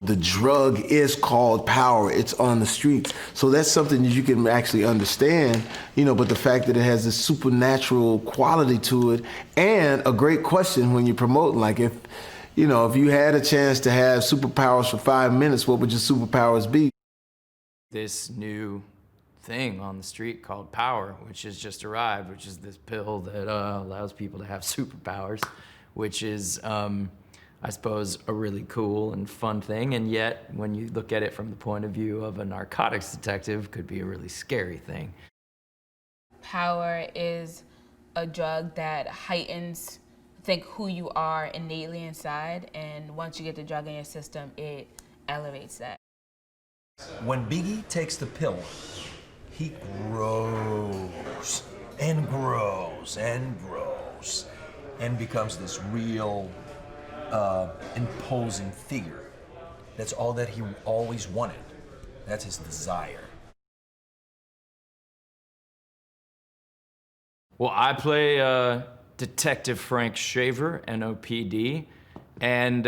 The drug is called power. It's on the streets. So that's something that you can actually understand, but the fact that it has this supernatural quality to it, and a great question when you're promoting, like if you had a chance to have superpowers for 5 minutes, what would your superpowers be? This new thing on the street called power, which has just arrived, which is this pill that allows people to have superpowers, which is, I suppose, a really cool and fun thing, and yet, when you look at it from the point of view of a narcotics detective, could be a really scary thing. Power is a drug that heightens, who you are innately inside, and once you get the drug in your system, it elevates that. When Biggie takes the pill, he grows and grows and grows and becomes this real imposing figure. That's all that he always wanted. That's his desire. Well, I play Detective Frank Shaver, NOPD, and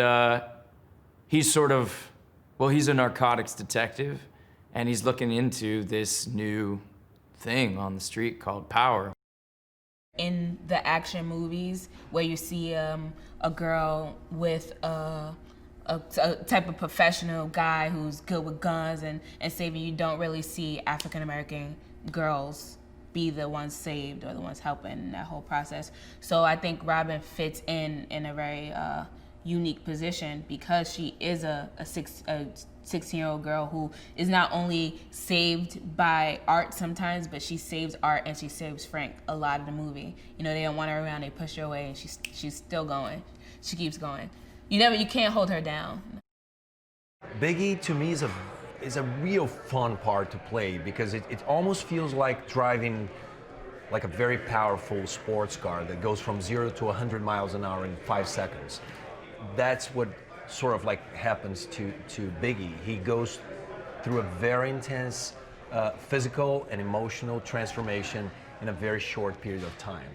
he's he's a narcotics detective, and he's looking into this new thing on the street called power. In the action movies where you see a girl with a type of professional guy who's good with guns and saving, you don't really see African-American girls be the ones saved or the ones helping in that whole process. So I think Robin fits in a very unique position because she is a 16-year-old girl who is not only saved by art sometimes, but she saves art and she saves Frank a lot of the movie. They don't want her around, they push her away, and she's still going. She keeps going. You can't hold her down. Biggie, to me, is a real fun part to play because it almost feels like driving like a very powerful sports car that goes from 0 to 100 miles an hour in 5 seconds. That's what sort of like happens to Biggie. He goes through a very intense physical and emotional transformation in a very short period of time.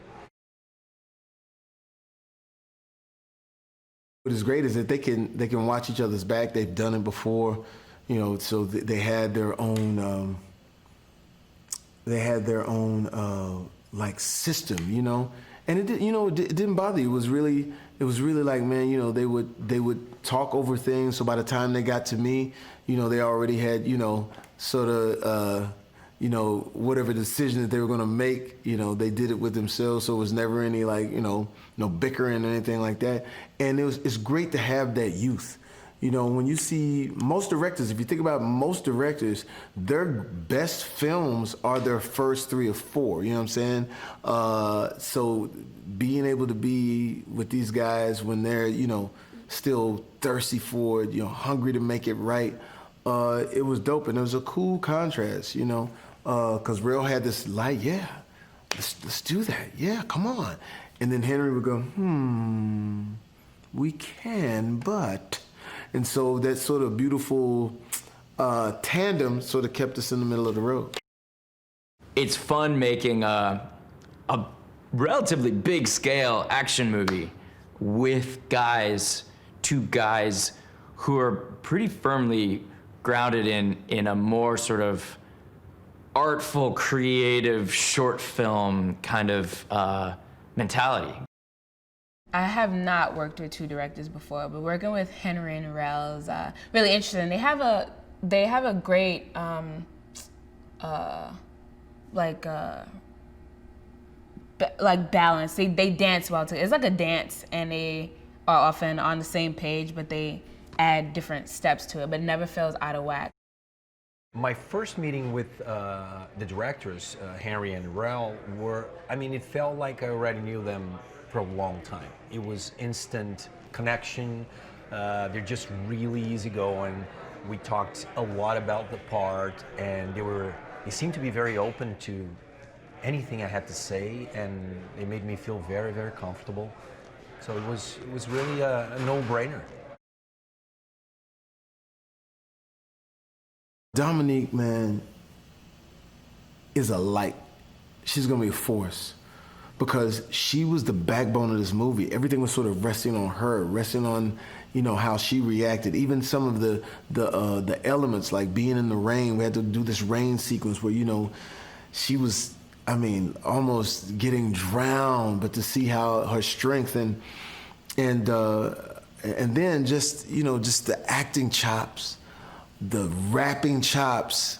What is great is that they can watch each other's back. They've done it before, so they had their own like system, and it didn't bother you. It was really like, man, they would talk over things. So by the time they got to me, they already had, sort of, whatever decision that they were gonna make, they did it with themselves. So it was never any like, no bickering or anything like that. And it's great to have that youth. When you see most directors, if you think about most directors, their best films are their first 3 or 4, you know what I'm saying? So being able to be with these guys when they're, still thirsty for it, hungry to make it right, it was dope. And it was a cool contrast, because Real had this light, yeah, let's do that, yeah, come on. And then Henry would go, we can, but... And so that sort of beautiful tandem sort of kept us in the middle of the road. It's fun making a relatively big scale action movie with two guys who are pretty firmly grounded in a more sort of artful, creative, short film kind of mentality. I have not worked with 2 directors before, but working with Henry and Rel is really interesting. They have a great balance. They dance well together. It's like a dance, and they are often on the same page, but they add different steps to it, but it never feels out of whack. My first meeting with the directors, Henry and Rel, it felt like I already knew them for a long time. It was instant connection. They're just really easygoing. We talked a lot about the part, and they seemed to be very open to anything I had to say, and they made me feel very, very comfortable. So it was really a no-brainer. Dominique, man, is a light. She's gonna be a force. Because she was the backbone of this movie. Everything was sort of resting on her, resting on, how she reacted. Even some of the elements, like being in the rain. We had to do this rain sequence where, she was, almost getting drowned, but to see how her strength and then just the acting chops, the rapping chops.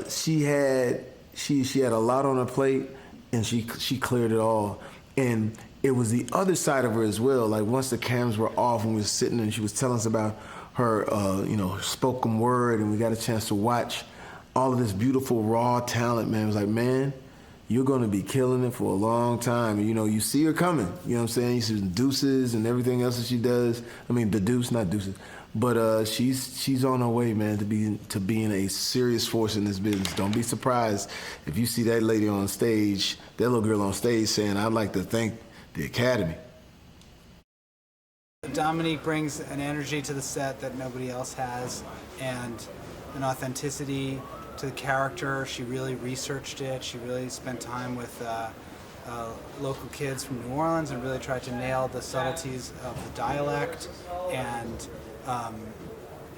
She had a lot on her plate, and she cleared it all. And it was the other side of her as well. Like once the cameras were off and we were sitting and she was telling us about her, spoken word, and we got a chance to watch all of this beautiful raw talent, man. It was like, man, you're gonna be killing it for a long time. And, you see her coming. You know what I'm saying? You see the deuces and everything else that she does. The deuce, not deuces. But she's on her way, man, to being a serious force in this business. Don't be surprised if you see that lady on stage, that little girl on stage saying, "I'd like to thank the Academy." Dominique brings an energy to the set that nobody else has, and an authenticity to the character. She really researched it. She really spent time with local kids from New Orleans and really tried to nail the subtleties of the dialect, and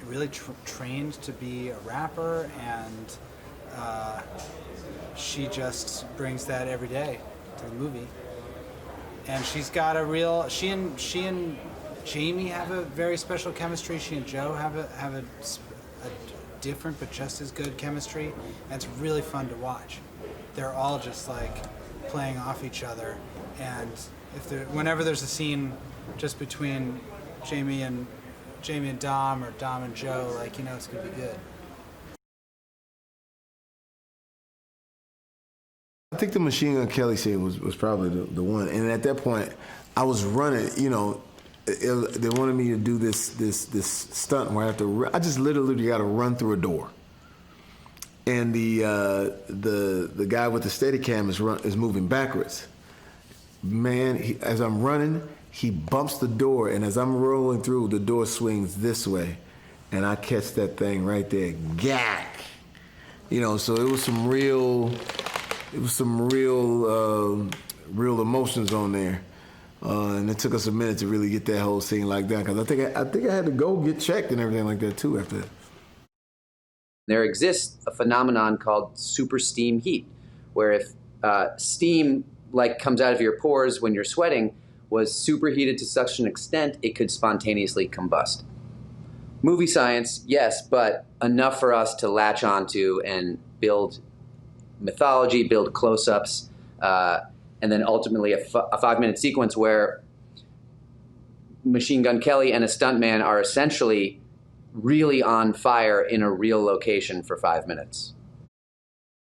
really trained to be a rapper, and she just brings that every day to the movie. And she's got a real, she and Jamie have a very special chemistry. She and Joe have a different but just as good chemistry, and it's really fun to watch. They're all just like playing off each other, and whenever there's a scene just between Jamie and Dom, or Dom and Joe, it's gonna be good. I think the Machine Gun Kelly scene was probably the one. And at that point, I was running. They wanted me to do this stunt where I just literally got to run through a door. And the guy with the Steadicam is moving backwards. Man, as I'm running, he bumps the door, and as I'm rolling through, the door swings this way, and I catch that thing right there, gack. So it was some real emotions on there, and it took us a minute to really get that whole scene like that, because I think I had to go get checked and everything like that too after that. There exists a phenomenon called super steam heat, where if steam comes out of your pores when you're sweating was superheated to such an extent it could spontaneously combust. Movie science, yes, but enough for us to latch onto and build mythology, build close-ups, and then ultimately a 5-minute sequence where Machine Gun Kelly and a stuntman are essentially really on fire in a real location for 5 minutes.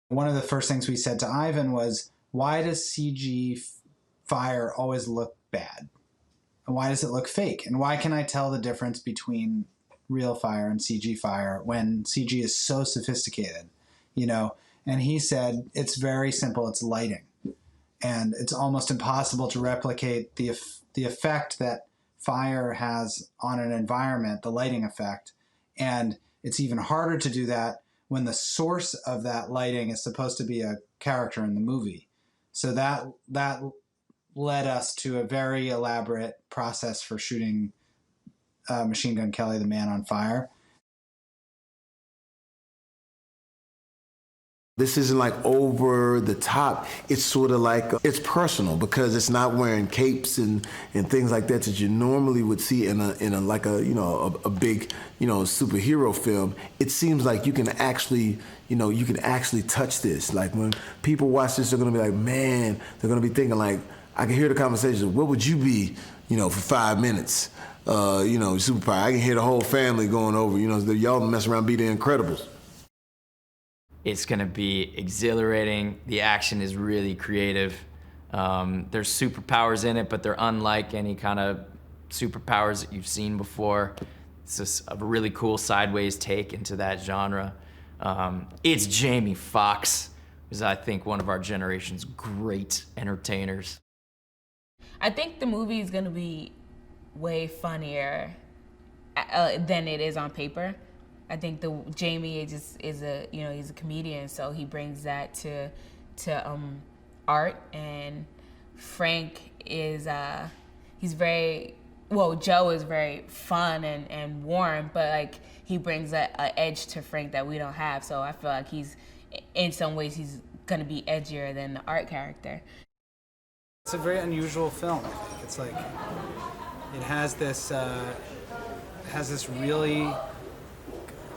One of the first things we said to Ivan was, why does CG fire always look bad? And why does it look fake? And why can I tell the difference between real fire and CG fire when CG is so sophisticated, And he said, it's very simple. It's lighting. And it's almost impossible to replicate the effect that fire has on an environment, the lighting effect. And it's even harder to do that when the source of that lighting is supposed to be a character in the movie. So that led us to a very elaborate process for shooting Machine Gun Kelly, the Man on Fire. This isn't like over the top. It's sort of like, it's personal because it's not wearing capes and things like that you normally would see in a big, superhero film. It seems like you can actually touch this. Like when people watch this, they're gonna be like, man, they're gonna be thinking like, I can hear the conversation. What would you be, for 5 minutes? Superpower. I can hear the whole family going over, y'all mess around, be the Incredibles. It's gonna be exhilarating. The action is really creative. There's superpowers in it, but they're unlike any kind of superpowers that you've seen before. It's just a really cool sideways take into that genre. It's Jamie Foxx, who's I think one of our generation's great entertainers. I think the movie is gonna be way funnier than it is on paper. I think Jamie is a he's a comedian, so he brings that to art. And Frank is he's very well, Joe is very fun and warm, but like he brings a edge to Frank that we don't have. So I feel like he's, in some ways, he's gonna be edgier than the Art character. It's a very unusual film. I think it's like it has this really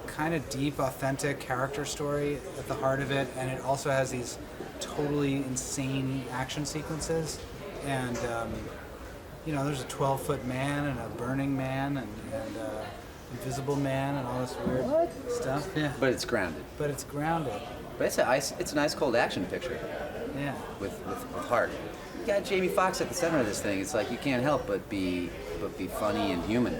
kind of deep, authentic character story at the heart of it, and it also has these totally insane action sequences. And there's a 12-foot man and a burning man and invisible man and all this weird stuff. Yeah. But it's grounded. But it's grounded. But it's an ice cold action picture. Yeah. With heart. You got Jamie Foxx at the center of this thing. It's like you can't help but be funny and human.